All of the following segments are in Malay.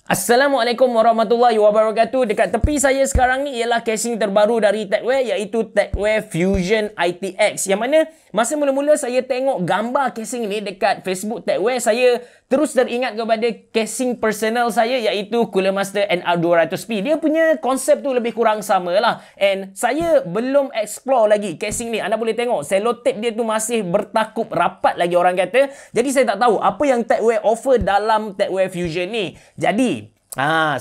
Assalamualaikum warahmatullahi wabarakatuh. Dekat tepi saya sekarang ni ialah casing terbaru dari Techwear, iaitu Techwear Fusion ITX. Yang mana masa mula-mula saya tengok gambar casing ni dekat Facebook Techwear, saya terus teringat kepada casing personal saya, iaitu Cooler Master NR200P. Dia punya konsep tu lebih kurang sama lah. And saya belum explore lagi casing ni. Anda boleh tengok selotip dia tu masih bertakup rapat lagi orang kata. Jadi saya tak tahu apa yang Techwear offer dalam Techwear Fusion ni. Jadi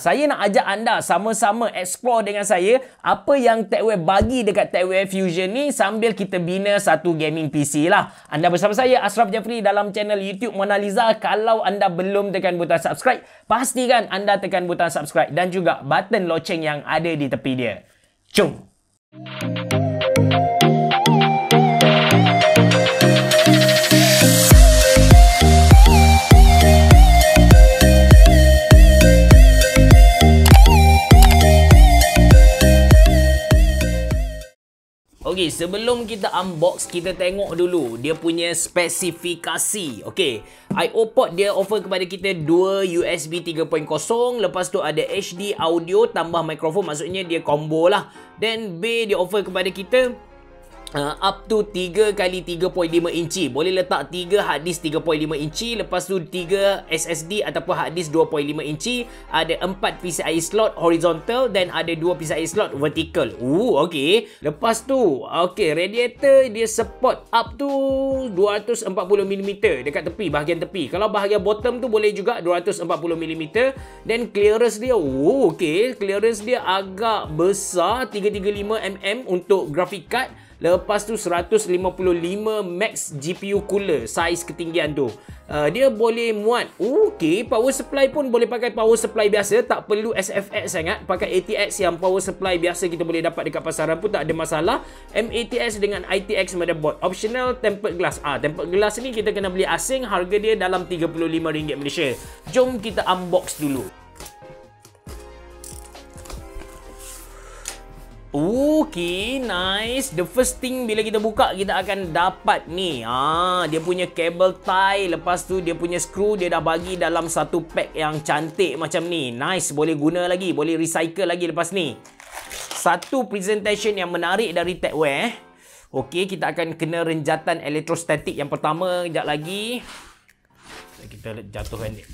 saya nak ajak anda sama-sama explore dengan saya apa yang Techwear bagi dekat Techwear Fusion ni sambil kita bina satu gaming PC lah. Anda bersama saya Ashraf Jeffrey dalam channel YouTube Mona Lisa. Kalau anda belum tekan butang subscribe, pastikan anda tekan butang subscribe dan juga button loceng yang ada di tepi dia. Jom! Okey, sebelum kita unbox, kita tengok dulu dia punya spesifikasi. Okey, I/O port dia offer kepada kita 2 USB 3.0, lepas tu ada HD audio tambah mikrofon, maksudnya dia combo lah. Dan B dia offer kepada kita up to 3x3.5 inci. Boleh letak 3 hard disk 3.5 inci, lepas tu 3 SSD ataupun hard disk 2.5 inci. Ada 4 PCIe slot horizontal dan ada 2 PCIe slot vertical. Okey. Lepas tu, okey, radiator dia support up to 240mm dekat tepi, bahagian tepi. Kalau bahagian bottom tu boleh juga 240mm. Dan clearance dia, okey, clearance dia agak besar, 335mm untuk graphic card. Lepas tu 155 max GPU cooler, saiz ketinggian tu. Dia boleh muat. Okey, power supply pun boleh pakai power supply biasa, tak perlu SFX sangat. Pakai ATX yang power supply biasa kita boleh dapat dekat pasaran pun tak ada masalah. MATX dengan ITX motherboard. Optional tempered glass. Tempered glass ni kita kena beli asing, harga dia dalam RM35 Malaysia. Jom kita unbox dulu. Okay, nice. The first thing bila kita buka, kita akan dapat ni. Dia punya cable tie. Lepas tu dia punya screw dia dah bagi dalam satu pack yang cantik macam ni. Nice, boleh guna lagi, boleh recycle lagi lepas ni. Satu presentation yang menarik dari Techwear. Okay, kita akan kena renjatan elektrostatik yang pertama. Sekejap lagi. Kita jatuhkan dia.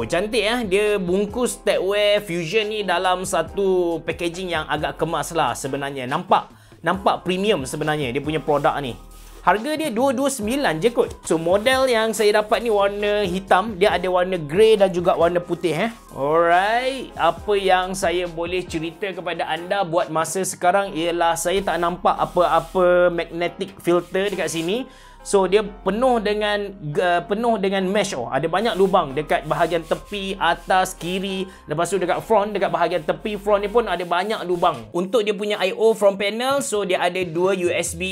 Cantik dia bungkus Techwear Fusion ni dalam satu packaging yang agak kemas lah sebenarnya. Nampak premium sebenarnya dia punya produk ni. Harga dia 229 je kot. So model yang saya dapat ni warna hitam, dia ada warna grey dan juga warna putih Alright, apa yang saya boleh cerita kepada anda buat masa sekarang ialah saya tak nampak apa-apa magnetic filter dekat sini. So dia penuh dengan mesh. Ada banyak lubang dekat bahagian tepi, atas, kiri. Lepas tu dekat front, dekat bahagian tepi front ni pun ada banyak lubang. Untuk dia punya I/O front panel, so dia ada 2 USB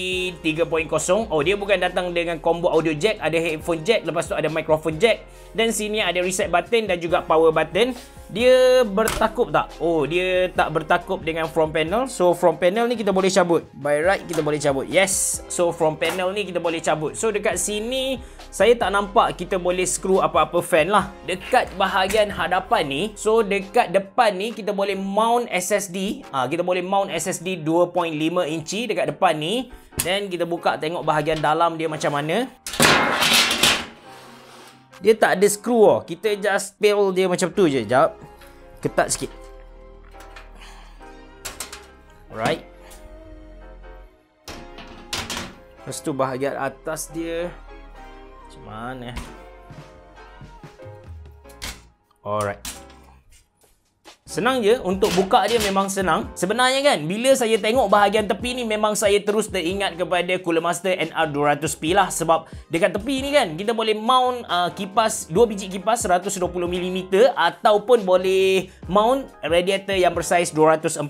3.0. Dia bukan datang dengan combo audio jack, ada headphone jack, lepas tu ada microphone jack. Dan sini ada reset button dan juga power button. Dia bertakup tak? Dia tak bertakup dengan front panel. So front panel ni kita boleh cabut. By right kita boleh cabut. Yes. So front panel ni kita boleh cabut. So dekat sini saya tak nampak kita boleh screw apa-apa fan lah. Dekat bahagian hadapan ni, so dekat depan ni kita boleh mount SSD. Kita boleh mount SSD 2.5 inci dekat depan ni. Dan kita buka tengok bahagian dalam dia macam mana. Dia tak ada screw Kita just peel dia macam tu je. Sekejap. Ketat sikit. Alright. Lepas tu bahagian atas dia macam mana? Alright. Senang je untuk buka dia, memang senang. Sebenarnya kan, bila saya tengok bahagian tepi ni, memang saya terus teringat kepada Cooler Master NR200P lah. Sebab dekat tepi ni kan, kita boleh mount kipas, 2 biji kipas 120mm ataupun boleh mount radiator yang bersaiz 240.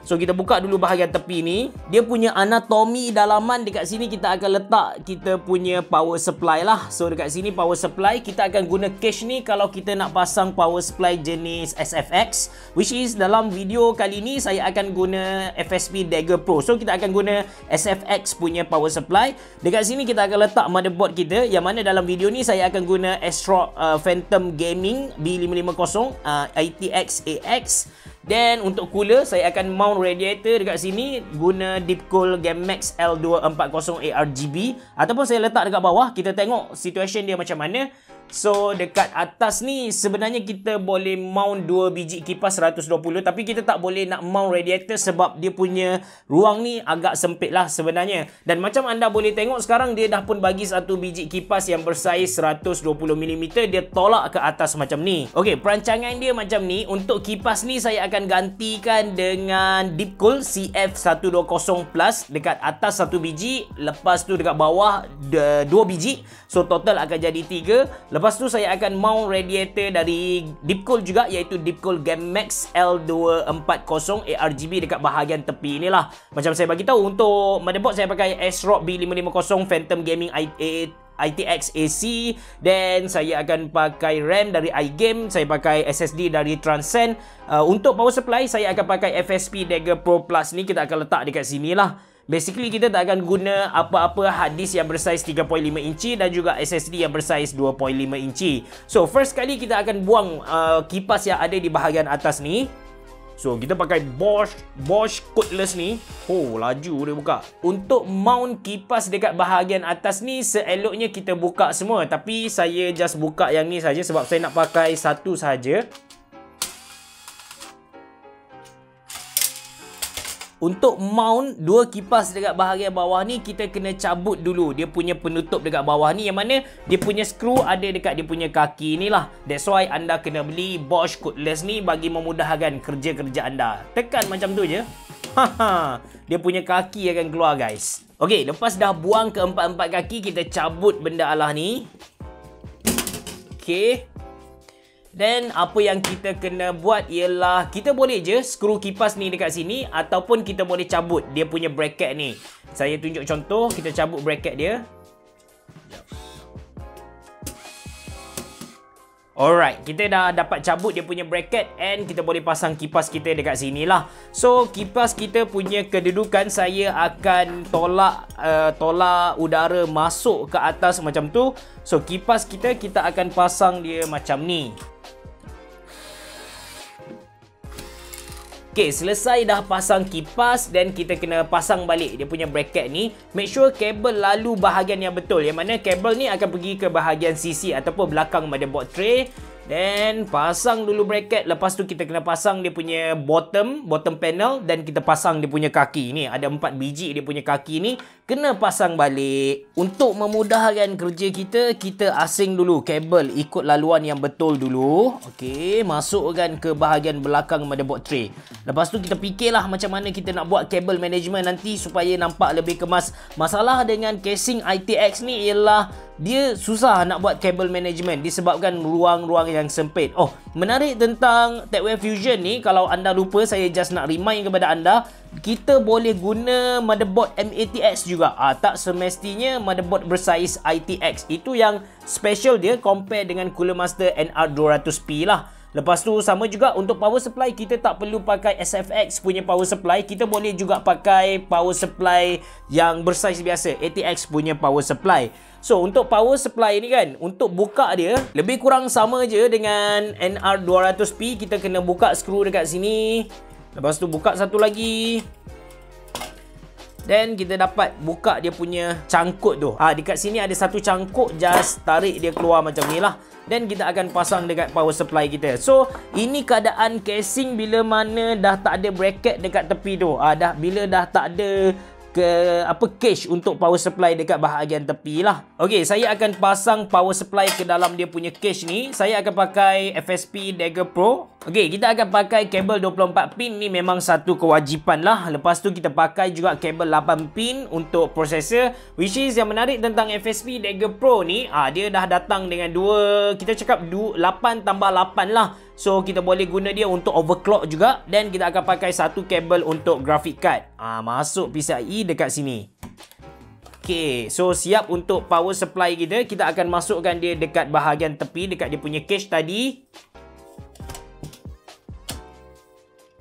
So kita buka dulu bahagian tepi ni. Dia punya anatomi dalaman dekat sini kita akan letak kita punya power supply lah. So dekat sini power supply, kita akan guna case ni kalau kita nak pasang power supply jenis SFX. ITX, which is dalam video kali ni saya akan guna FSP Dagger Pro. So kita akan guna SFX punya power supply. Dekat sini kita akan letak motherboard kita, yang mana dalam video ni saya akan guna ASRock Phantom Gaming B550 ITX AX. Dan untuk cooler, saya akan mount radiator dekat sini guna Deepcool GameMax L240 ARGB, ataupun saya letak dekat bawah. Kita tengok situation dia macam mana. So dekat atas ni sebenarnya kita boleh mount 2 biji kipas 120, tapi kita tak boleh nak mount radiator sebab dia punya ruang ni agak sempit lah sebenarnya. Dan macam anda boleh tengok sekarang, dia dah pun bagi satu biji kipas yang bersaiz 120mm, dia tolak ke atas macam ni. Okey, perancangan dia macam ni. Untuk kipas ni saya akan gantikan dengan Deepcool CF120 Plus. Dekat atas 1 biji, lepas tu dekat bawah 2 biji. So total akan jadi 3. Lepas tu saya akan mount radiator dari Deepcool juga, iaitu Deepcool GameMax L240 ARGB dekat bahagian tepi inilah. Macam saya bagi tahu, untuk motherboard saya pakai ASRock B550 Phantom Gaming ITX AC, dan saya akan pakai RAM dari iGame, saya pakai SSD dari Transcend. Untuk power supply saya akan pakai FSP Dagger Pro Plus ni, kita akan letak dekat sini lah. Basically kita tak akan guna apa-apa hard disk yang bersaiz 3.5 inci dan juga SSD yang bersaiz 2.5 inci. So first kali kita akan buang kipas yang ada di bahagian atas ni. So kita pakai Bosch cordless ni. Oh, laju dia buka. Untuk mount kipas dekat bahagian atas ni, seeloknya kita buka semua, tapi saya just buka yang ni saja sebab saya nak pakai satu saja. Untuk mount 2 kipas dekat bahagian bawah ni, kita kena cabut dulu dia punya penutup dekat bawah ni, yang mana dia punya skru ada dekat dia punya kaki ni lah. That's why anda kena beli Bosch cordless ni bagi memudahkan kerja-kerja anda. Tekan macam tu je. Dia punya kaki akan keluar, guys. Okey, lepas dah buang keempat-empat kaki, kita cabut benda alah ni. Okey. Dan apa yang kita kena buat ialah kita boleh je skru kipas ni dekat sini, ataupun kita boleh cabut dia punya bracket ni. Saya tunjuk contoh, kita cabut bracket dia. Alright, kita dah dapat cabut dia punya bracket, and kita boleh pasang kipas kita dekat sini lah. So kipas kita punya kedudukan, saya akan tolak udara masuk ke atas macam tu. So kipas kita akan pasang dia macam ni. Okay, selesai dah pasang kipas, dan kita kena pasang balik dia punya bracket ni. Make sure kabel lalu bahagian yang betul, yang mana kabel ni akan pergi ke bahagian sisi ataupun belakang motherboard tray. Dan pasang dulu bracket. Lepas tu kita kena pasang dia punya bottom panel, dan kita pasang dia punya kaki ni. Ada 4 biji dia punya kaki ni, kena pasang balik. Untuk memudahkan kerja kita asing dulu kabel ikut laluan yang betul dulu. Okey, masukkan ke bahagian belakang motherboard tray. Lepas tu kita fikirlah macam mana kita nak buat kabel management nanti supaya nampak lebih kemas. Masalah dengan casing ITX ni ialah dia susah nak buat kabel management disebabkan ruang-ruang yang sempit. Oh, menarik tentang TechWare Fusion ni, kalau anda lupa, saya just nak remind kepada anda, kita boleh guna motherboard MATX juga. Tak semestinya motherboard bersaiz ITX. Itu yang special dia compare dengan Cooler Master NR200P lah. Lepas tu sama juga untuk power supply, kita tak perlu pakai SFX punya power supply. Kita boleh juga pakai power supply yang bersaiz biasa, ATX punya power supply. So untuk power supply ni kan, untuk buka dia lebih kurang sama je dengan NR200P. Kita kena buka skru dekat sini, lepas tu buka satu lagi, dan kita dapat buka dia punya cangkut tu. Dekat sini ada satu cangkut, just tarik dia keluar macam ni lah. Dan kita akan pasang dekat power supply kita. So ini keadaan casing bila mana dah tak ada bracket dekat tepi tu. Bila dah tak ada cage untuk power supply dekat bahagian tepi lah. Okey, saya akan pasang power supply ke dalam dia punya cage ni. Saya akan pakai FSP Dagger Pro. Okey, kita akan pakai kabel 24 pin ni, memang satu kewajipan lah. Lepas tu kita pakai juga kabel 8 pin untuk processor, which is yang menarik tentang FSP Dagger Pro ni, dia dah datang dengan kita cakap 8 tambah 8 lah. So kita boleh guna dia untuk overclock juga, dan kita akan pakai satu kabel untuk graphic card. Masuk PCIe dekat sini. Okay, so siap untuk power supply kita. Kita akan masukkan dia dekat bahagian tepi, dekat dia punya cage tadi.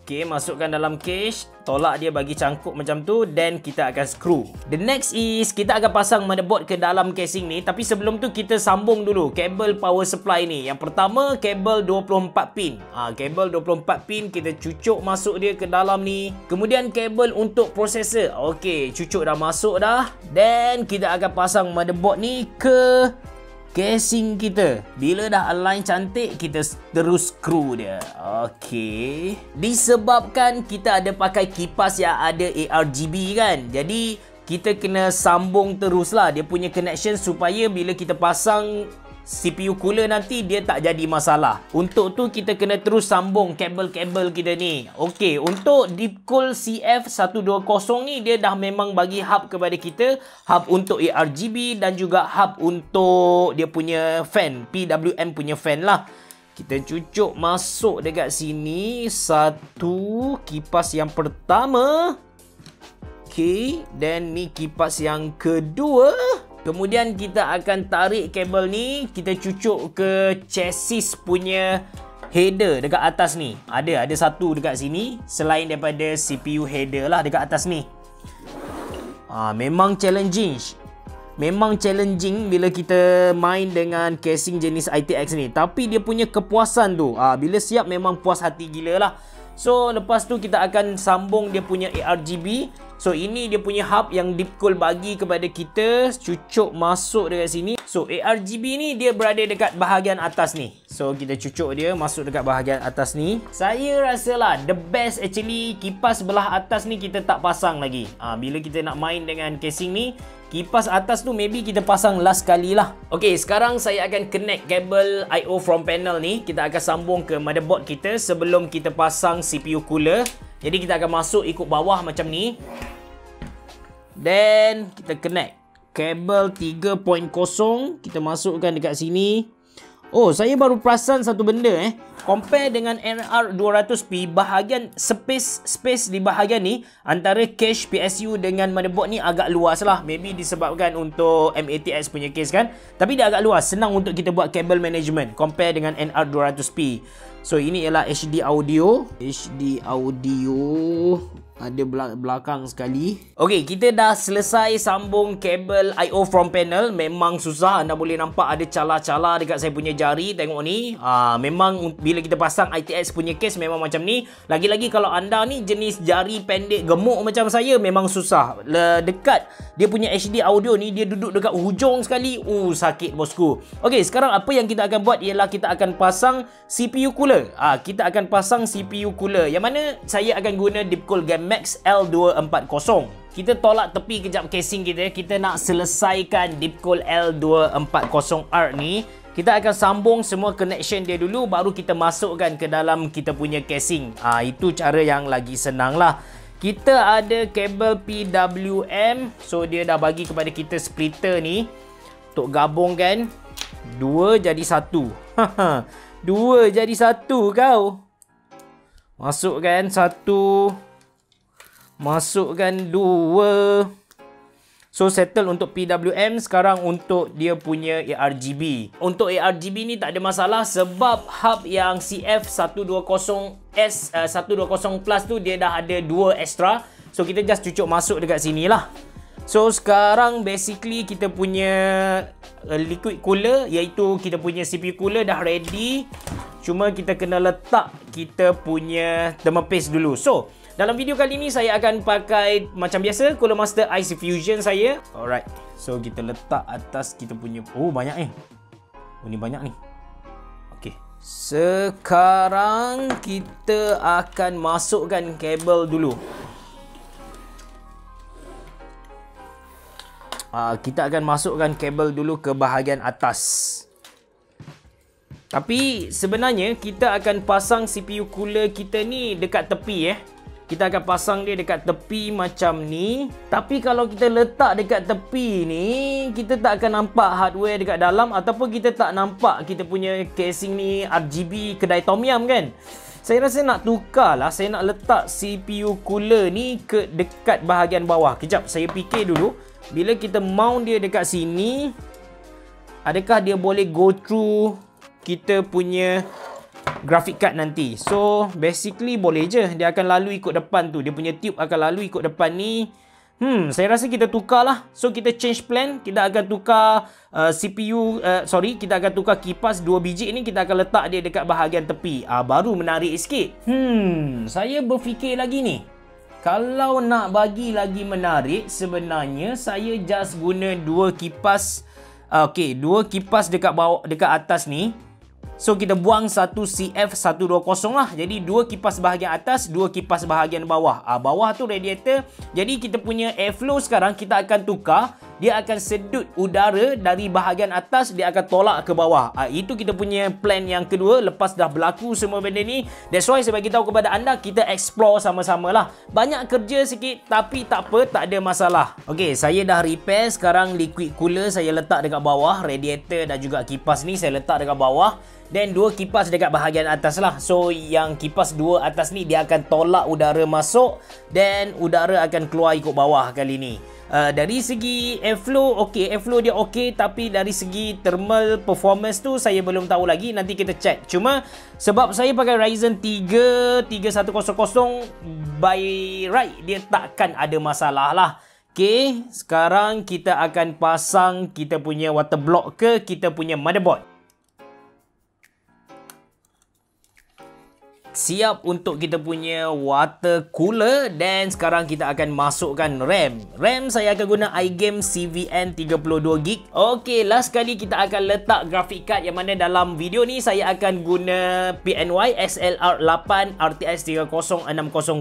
Okey, masukkan dalam case, tolak dia bagi cangkuk macam tu, then kita akan screw. The next is kita akan pasang motherboard ke dalam casing ni, tapi sebelum tu kita sambung dulu kabel power supply ni. Yang pertama, kabel 24 pin. Kabel 24 pin kita cucuk masuk dia ke dalam ni. Kemudian kabel untuk processor. Okey, cucuk dah masuk dah. Then kita akan pasang motherboard ni ke casing kita. Bila dah align cantik, kita terus screw dia. Okey. Disebabkan kita ada pakai kipas yang ada ARGB kan. Jadi kita kena sambung teruslah dia punya connection supaya bila kita pasang CPU cooler nanti dia tak jadi masalah. Untuk tu kita kena terus sambung kabel-kabel kita ni. Okey, untuk Deepcool CF120 ni dia dah memang bagi hub kepada kita, hub untuk ARGB dan juga hub untuk dia punya fan, PWM punya fan lah. Kita cucuk masuk dekat sini satu kipas yang pertama. Okey, dan ni kipas yang kedua. Kemudian kita akan tarik kabel ni, kita cucuk ke chassis punya header dekat atas ni. Ada satu dekat sini selain daripada CPU header lah dekat atas ni. Memang challenging. Memang challenging bila kita main dengan casing jenis ITX ni. Tapi dia punya kepuasan tu, bila siap memang puas hati gila lah. So lepas tu kita akan sambung dia punya ARGB. So ini dia punya hub yang Deepcool bagi kepada kita, cucuk masuk dekat sini. So ARGB ni dia berada dekat bahagian atas ni. So kita cucuk dia masuk dekat bahagian atas ni. Saya rasalah the best actually kipas belah atas ni kita tak pasang lagi. Bila kita nak main dengan casing ni, kipas atas tu maybe kita pasang last kali lah. Okay, sekarang saya akan connect kabel I/O from panel ni. Kita akan sambung ke motherboard kita sebelum kita pasang CPU cooler. Jadi kita akan masuk ikut bawah macam ni. Then kita connect kabel 3.0. Kita masukkan dekat sini. Oh, saya baru perasan satu benda Compare dengan NR200P, bahagian space di bahagian ni antara cache PSU dengan motherboard ni agak luas lah. Maybe disebabkan untuk MATX punya case kan. Tapi dia agak luas, senang untuk kita buat kabel management compare dengan NR200P. So ini ialah HD audio. HD audio ada belakang sekali. Okey, kita dah selesai sambung kabel I/O from panel. Memang susah, anda boleh nampak ada cala-cala dekat saya punya jari. Tengok ni. Memang bila kita pasang ITX punya case memang macam ni. Lagi-lagi kalau anda ni jenis jari pendek gemuk macam saya, memang susah. Dekat dia punya HD audio ni, dia duduk dekat hujung sekali. Sakit bosku. Okey, sekarang apa yang kita akan buat ialah kita akan pasang CPU cooler. Kita akan pasang CPU cooler, yang mana saya akan guna Deepcool GameMax L240. Kita tolak tepi kejap casing kita. Kita nak selesaikan Deepcool L240R ni. Kita akan sambung semua connection dia dulu, baru kita masukkan ke dalam kita punya casing. Itu cara yang lagi senang lah. Kita ada kabel PWM. So dia dah bagi kepada kita splitter ni untuk gabungkan 2 jadi 1. 2 jadi 1 kau. Masukkan 1. Masukkan 2. So settle untuk PWM. Sekarang untuk dia punya ARGB. Untuk ARGB ni tak ada masalah sebab hub yang CF120S 120 Plus tu dia dah ada 2 extra. So kita just cucuk masuk dekat sini lah. So sekarang basically kita punya liquid cooler, iaitu kita punya CPU cooler dah ready. Cuma kita kena letak kita punya thermal paste dulu. So dalam video kali ni saya akan pakai macam biasa Cooler Master IC Fusion saya. Alright. So kita letak atas kita punya, banyak ni. Ni banyak ni. Okey. Sekarang kita akan masukkan kabel dulu. Kita akan masukkan kabel dulu ke bahagian atas. Tapi sebenarnya kita akan pasang CPU cooler kita ni dekat tepi Kita akan pasang dia dekat tepi macam ni. Tapi kalau kita letak dekat tepi ni, kita tak akan nampak hardware dekat dalam, ataupun kita tak nampak kita punya casing ni RGB kedai Tom Yum kan. Saya rasa nak tukar lah. Saya nak letak CPU cooler ni ke dekat bahagian bawah. Kejap, saya fikir dulu. Bila kita mount dia dekat sini, adakah dia boleh go through kita punya graphic card nanti. So basically boleh je, dia akan lalu ikut depan tu, dia punya tube akan lalu ikut depan ni. Saya rasa kita tukar lah. So kita change plan, kita akan tukar CPU, kita akan tukar kipas 2 biji ni, kita akan letak dia dekat bahagian tepi. Baru menarik sikit. Saya berfikir lagi ni. Kalau nak bagi lagi menarik, sebenarnya saya just guna 2 kipas. 2 kipas dekat bawah, dekat atas ni. So kita buang satu CF120 lah. Jadi 2 kipas bahagian atas, 2 kipas bahagian bawah. Bawah tu radiator. Jadi kita punya airflow sekarang kita akan tukar. Dia akan sedut udara dari bahagian atas, dia akan tolak ke bawah. Itu kita punya plan yang kedua. Lepas dah berlaku semua benda ni, that's why saya bagi tahu kepada anda, kita explore sama-sama lah. Banyak kerja sikit, tapi tak apa, tak ada masalah. Okay, saya dah repair. Sekarang liquid cooler saya letak dekat bawah. Radiator dan juga kipas ni saya letak dekat bawah. Dan 2 kipas dekat bahagian atas lah. So yang kipas 2 atas ni, dia akan tolak udara masuk dan udara akan keluar ikut bawah kali ni. Dari segi airflow, airflow dia tapi dari segi thermal performance tu saya belum tahu lagi, nanti kita check. Cuma sebab saya pakai Ryzen 3 3100 by right, dia takkan ada masalah lah. Okay, sekarang kita akan pasang kita punya water block ke kita punya motherboard. Siap untuk kita punya water cooler, dan sekarang kita akan masukkan RAM. RAM saya akan guna iGame CVN 32GB. Okey, last kali kita akan letak graphic card, yang mana dalam video ni saya akan guna PNY XLR8 RTX 3060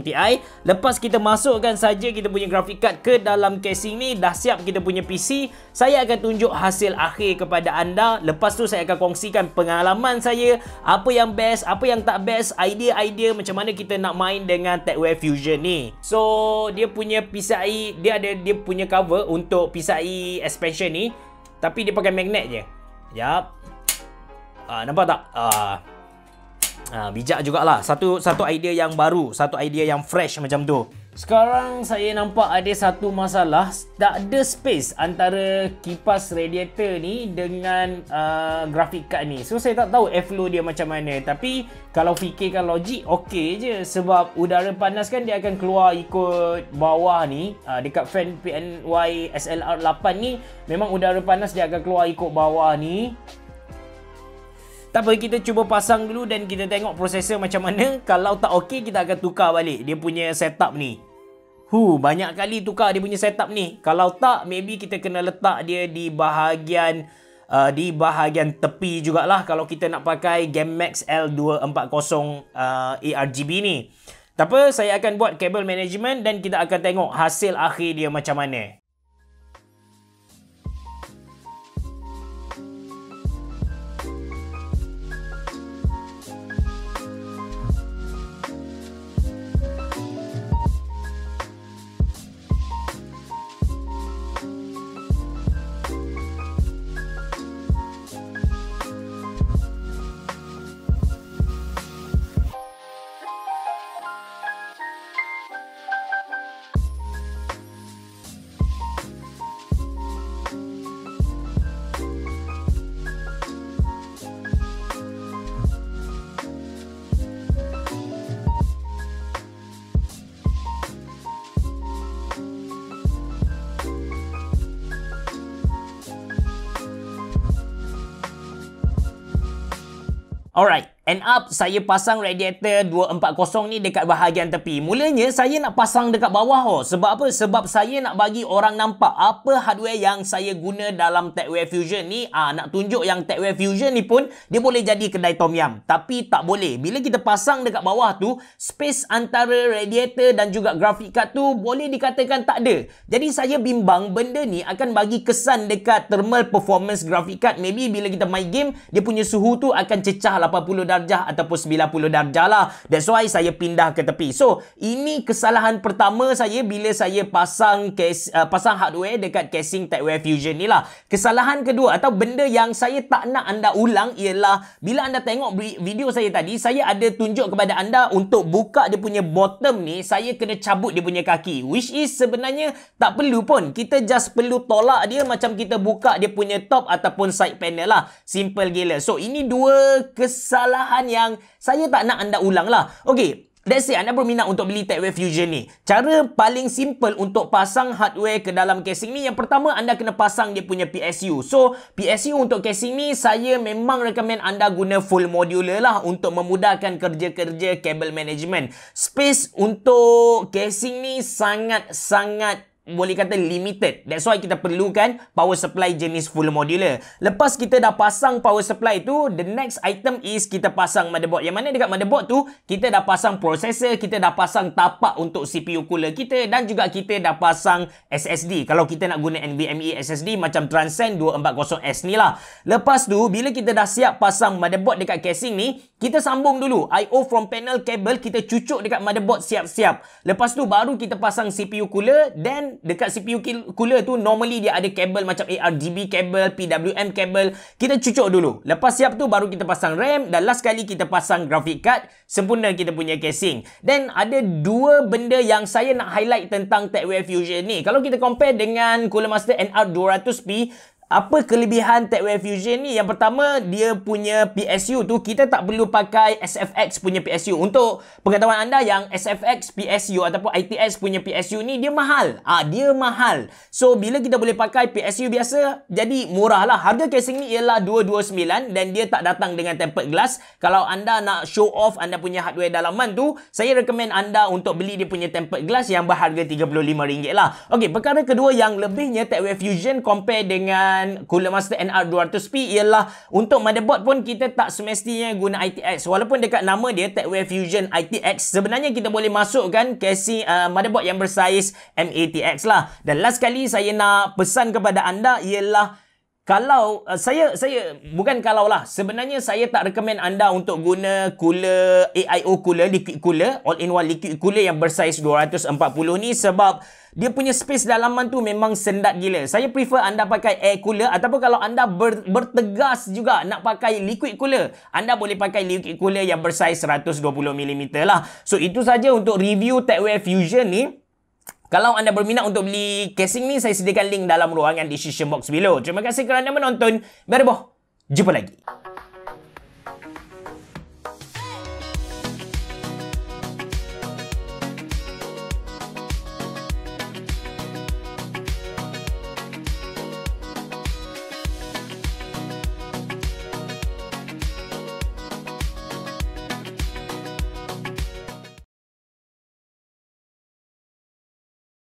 Ti. Lepas kita masukkan saja kita punya graphic card ke dalam casing ni, dah siap kita punya PC. Saya akan tunjuk hasil akhir kepada anda. Lepas tu saya akan kongsikan pengalaman saya, apa yang best, apa yang tak best, idea macam mana kita nak main dengan TechWare Fusion ni. So dia punya PCIe, dia punya cover untuk PCIe expansion ni, tapi dia pakai magnet je. Yap. Nampak tak? Bijak jugalah. Satu idea yang baru, satu idea yang fresh macam tu. Sekarang saya nampak ada satu masalah, tak ada space antara kipas radiator ni dengan graphic card ni. So saya tak tahu airflow dia macam mana. Tapi kalau fikirkan logik, okey je. Sebab udara panas kan dia akan keluar ikut bawah ni. Dekat fan PNY XLR8 ni, memang udara panas dia akan keluar ikut bawah ni. Tak apa, kita cuba pasang dulu dan kita tengok prosesor macam mana. Kalau tak okey, kita akan tukar balik dia punya setup ni. Banyak kali tukar dia punya setup ni. Kalau tak, maybe kita kena letak dia di bahagian tepi jugalah kalau kita nak pakai GameMax L240 ARGB ni. Tak apa, saya akan buat cable management dan kita akan tengok hasil akhir dia macam mana. Alright, end up saya pasang radiator 240 ni dekat bahagian tepi. Mulanya saya nak pasang dekat bawah. Sebab apa? Sebab saya nak bagi orang nampak apa hardware yang saya guna dalam TechWare Fusion ni. Nak tunjuk yang TechWare Fusion ni pun dia boleh jadi kedai tom yum. Tapi tak boleh. Bila kita pasang dekat bawah tu, space antara radiator dan juga graphic card tu boleh dikatakan tak ada. Jadi saya bimbang benda ni akan bagi kesan dekat thermal performance graphic card. Maybe bila kita main game, dia punya suhu tu akan cecah 80 darjah ataupun 90 darjah lah. That's why saya pindah ke tepi. So, ini kesalahan pertama saya bila saya pasang hardware dekat casing TechWare Fusion ni lah. Kesalahan kedua atau benda yang saya tak nak anda ulang ialah bila anda tengok video saya tadi, saya ada tunjuk kepada anda untuk buka dia punya bottom ni, saya kena cabut dia punya kaki. Which is sebenarnya tak perlu pun. Kita just perlu tolak dia macam kita buka dia punya top ataupun side panel lah. Simple gila. So, ini dua kesalahan kesalahan yang saya tak nak anda ulang lah. Okey, let's say anda berminat untuk beli TechWave Fusion ni. Cara paling simple untuk pasang hardware ke dalam casing ni, yang pertama anda kena pasang dia punya PSU. So, PSU untuk casing ni saya memang recommend anda guna full modular lah untuk memudahkan kerja-kerja kabel management. Space untuk casing ni sangat-sangat boleh kata limited. That's why kita perlukan power supply jenis full modular. Lepas kita dah pasang power supply tu, the next item is kita pasang motherboard. Yang mana dekat motherboard tu, kita dah pasang processor, kita dah pasang tapak untuk CPU cooler kita, dan juga kita dah pasang SSD. Kalau kita nak guna NVMe SSD macam Transcend 240S ni lah. Lepas tu, bila kita dah siap pasang motherboard dekat casing ni, kita sambung dulu IO from panel cable, kita cucuk dekat motherboard siap-siap. Lepas tu baru kita pasang CPU cooler, then dekat CPU cooler tu normally dia ada kabel macam ARGB kabel, PWM kabel. Kita cucuk dulu. Lepas siap tu baru kita pasang RAM, dan last kali kita pasang graphic card. Sempurna kita punya casing. Dan ada dua benda yang saya nak highlight tentang TechWave Fusion ni. Kalau kita compare dengan Cooler Master NR200P, apa kelebihan TechWave Fusion ni? Yang pertama, dia punya PSU tu kita tak perlu pakai SFX punya PSU. Untuk pengetahuan anda, yang SFX PSU ataupun ITX punya PSU ni dia mahal. Dia mahal. So bila kita boleh pakai PSU biasa, jadi murah lah. Harga casing ni ialah 229 dan dia tak datang dengan tempered glass. Kalau anda nak show off anda punya hardware dalaman tu, saya recommend anda untuk beli dia punya tempered glass yang berharga RM35 lah. Okey, perkara kedua yang lebihnya TechWave Fusion compare dengan Cooler Master NR200P ialah untuk motherboard pun kita tak semestinya guna ITX. Walaupun dekat nama dia TechWave Fusion ITX, sebenarnya kita boleh masukkan casing motherboard yang bersaiz MATX lah. Dan last kali saya nak pesan kepada anda ialah, kalau sebenarnya saya tak recommend anda untuk guna cooler AIO cooler, liquid cooler, all-in-one liquid cooler yang bersaiz 240 ni, sebab dia punya space dalaman tu memang sendat gila. Saya prefer anda pakai air cooler, ataupun kalau anda bertegas juga nak pakai liquid cooler, anda boleh pakai liquid cooler yang bersaiz 120mm lah. So itu saja untuk review TechWave Fusion ni. Kalau anda berminat untuk beli casing ni, saya sediakan link dalam ruangan description box below. Terima kasih kerana menonton. Jumpa lagi.